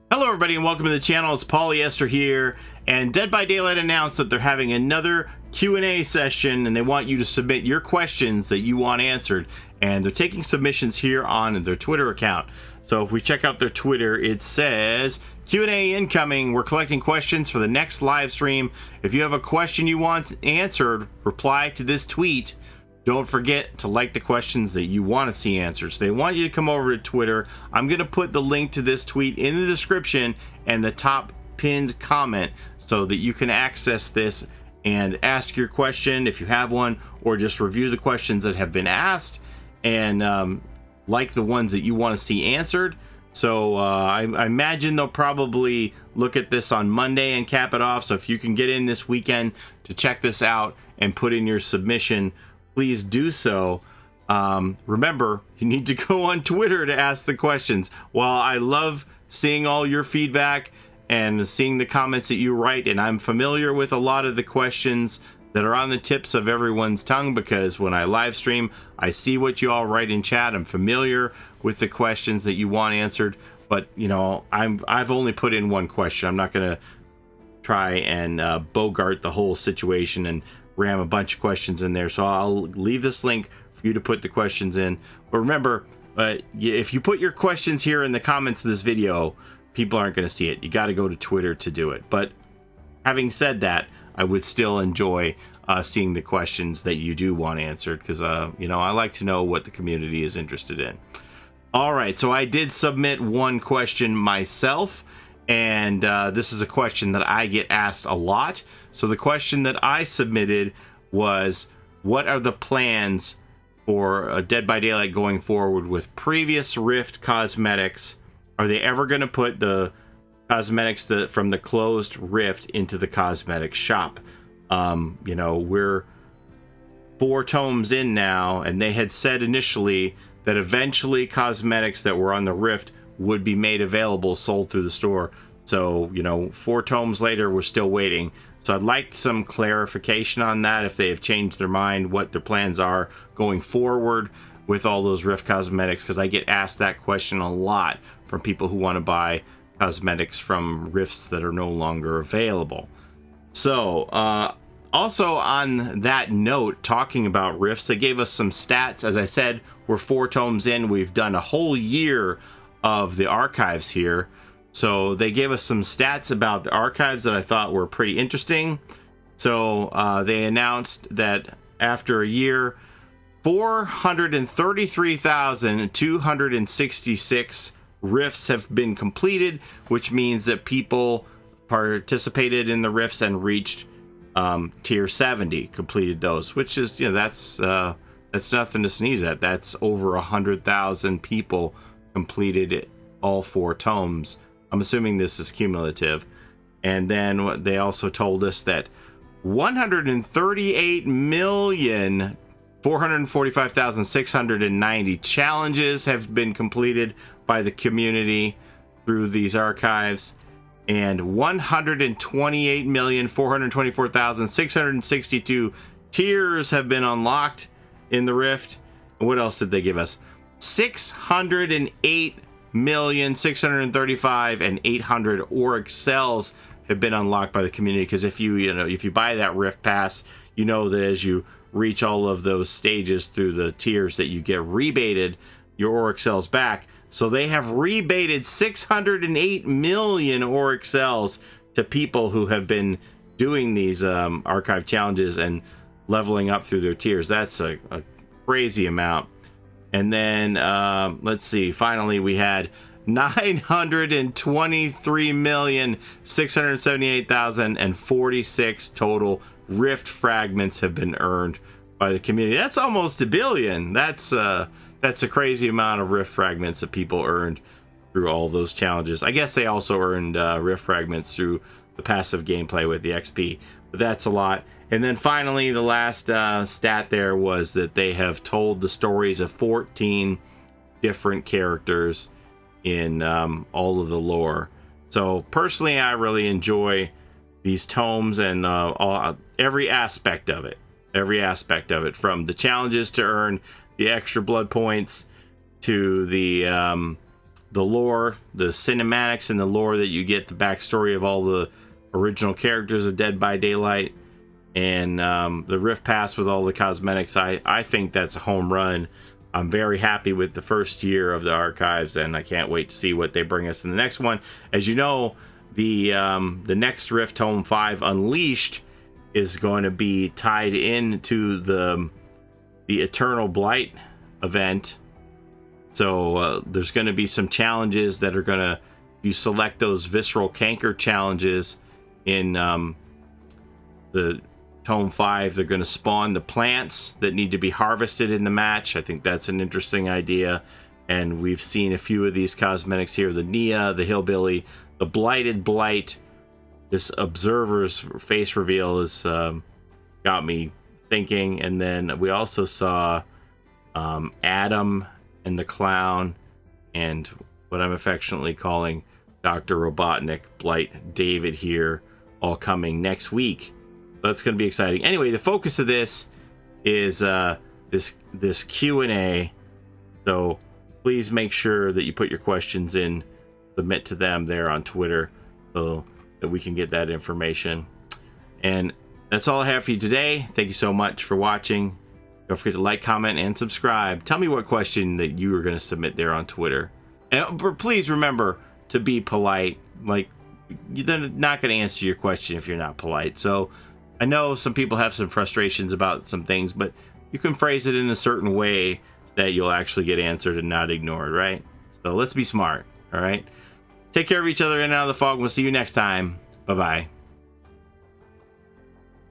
Hello everybody and welcome to the channel. It's Paulie, Esther here, and Dead by Daylight announced that they're having another Q&A session and they want you to submit your questions that you want answered, and they're taking submissions here on their Twitter account. So if we check out their Twitter, it says Q&A incoming. We're collecting questions for the next live stream. If you have a question you want answered, reply to this tweet. Don't forget to like the questions that you want to see answered. So they want you to come over to Twitter. I'm going to put the link to this tweet in the description and the top pinned comment so that you can access this and ask your question if you have one, or just review the questions that have been asked and like the ones that you want to see answered. So I imagine they'll probably look at this on Monday and cap it off. So if you can get in this weekend to check this out and put in your submission, please do so. Remember, you need to go on Twitter to ask the questions. While I love seeing all your feedback and seeing the comments that you write, and I'm familiar with a lot of the questions that are on the tips of everyone's tongue, because when I live stream, I see what you all write in chat. I'm familiar with the questions that you want answered, but you know, I've only put in one question. I'm not gonna try and bogart the whole situation and ram a bunch of questions in there. So I'll leave this link for you to put the questions in. But remember, if you put your questions here in the comments of this video, people aren't going to see it. You got to go to Twitter to do it. But having said that, I would still enjoy seeing the questions that you do want answered, because you know, I like to know what the community is interested in. All right, so I did submit one question myself, and this is a question that I get asked a lot. So the question that I submitted was, what are the plans for Dead by Daylight going forward with previous Rift cosmetics? Are they ever going to put the cosmetics from the closed Rift into the cosmetic shop? You know, we're 4 tomes in now, and they had said initially that eventually cosmetics that were on the Rift would be made available, sold through the store. So, you know, 4 tomes later, we're still waiting. So I'd like some clarification on that, if they have changed their mind, what their plans are going forward with all those Rift cosmetics, because I get asked that question a lot from people who want to buy cosmetics from Rifts that are no longer available. So, also on that note, talking about Rifts, they gave us some stats. As I said, we're 4 tomes in. We've done a whole year of the archives here. So they gave us some stats about the archives that I thought were pretty interesting. So they announced that after a year, 433,266 rifts have been completed, which means that people participated in the rifts and reached tier 70, completed those, which is, you know, that's nothing to sneeze at. That's over 100,000 people completed all 4 tomes. I'm assuming this is cumulative. And then they also told us that 138,445,690 challenges have been completed by the community through these archives, and 128,424,662 tiers have been unlocked in the Rift. And what else did they give us? 608,635,800 Auric cells have been unlocked by the community, because if you buy that Rift Pass, you know that as you reach all of those stages through the tiers that you get rebated your Auric cells back. So they have rebated 608 million Auric cells to people who have been doing these archive challenges and leveling up through their tiers. That's a crazy amount. And then, let's see, finally we had 923,678,046 total Rift fragments have been earned by the community. That's almost 1 billion. That's a crazy amount of Rift fragments that people earned through all those challenges. I guess they also earned Rift fragments through the passive gameplay with the XP, but that's a lot. And then finally, the last stat there was that they have told the stories of 14 different characters in all of the lore. So personally, I really enjoy these tomes and every aspect of it. Every aspect of it, from the challenges to earn the extra blood points to the the lore, the cinematics and the lore that you get, the backstory of all the original characters of Dead by Daylight, and the Rift Pass with all the cosmetics. I think that's a home run. I'm very happy with the first year of the archives, and I can't wait to see what they bring us in the next one. As you know, the next Rift Tome 5 Unleashed is going to be tied into the Eternal Blight event. So there's going to be some challenges that are going to, you select those Visceral Canker challenges in the Tome 5, they're going to spawn the plants that need to be harvested in the match. I think that's an interesting idea. And we've seen a few of these cosmetics here. The Nia, the Hillbilly, the Blighted Blight. This Observer's face reveal has got me thinking. And then we also saw Adam and the Clown, and what I'm affectionately calling Dr. Robotnik, Blight David here, all coming next week. That's going to be exciting. Anyway, the focus of this is this Q&A. So please make sure that you put your questions in, submit to them there on Twitter, so that we can get that information. And that's all I have for you today. Thank you so much for watching. Don't forget to like, comment, and subscribe. Tell me what question that you are going to submit there on Twitter. And please remember to be polite. Like, they're not going to answer your question if you're not polite. So I know some people have some frustrations about some things, but you can phrase it in a certain way that you'll actually get answered and not ignored, right? So let's be smart, all right? Take care of each other in and out of the fog. We'll see you next time. Bye-bye.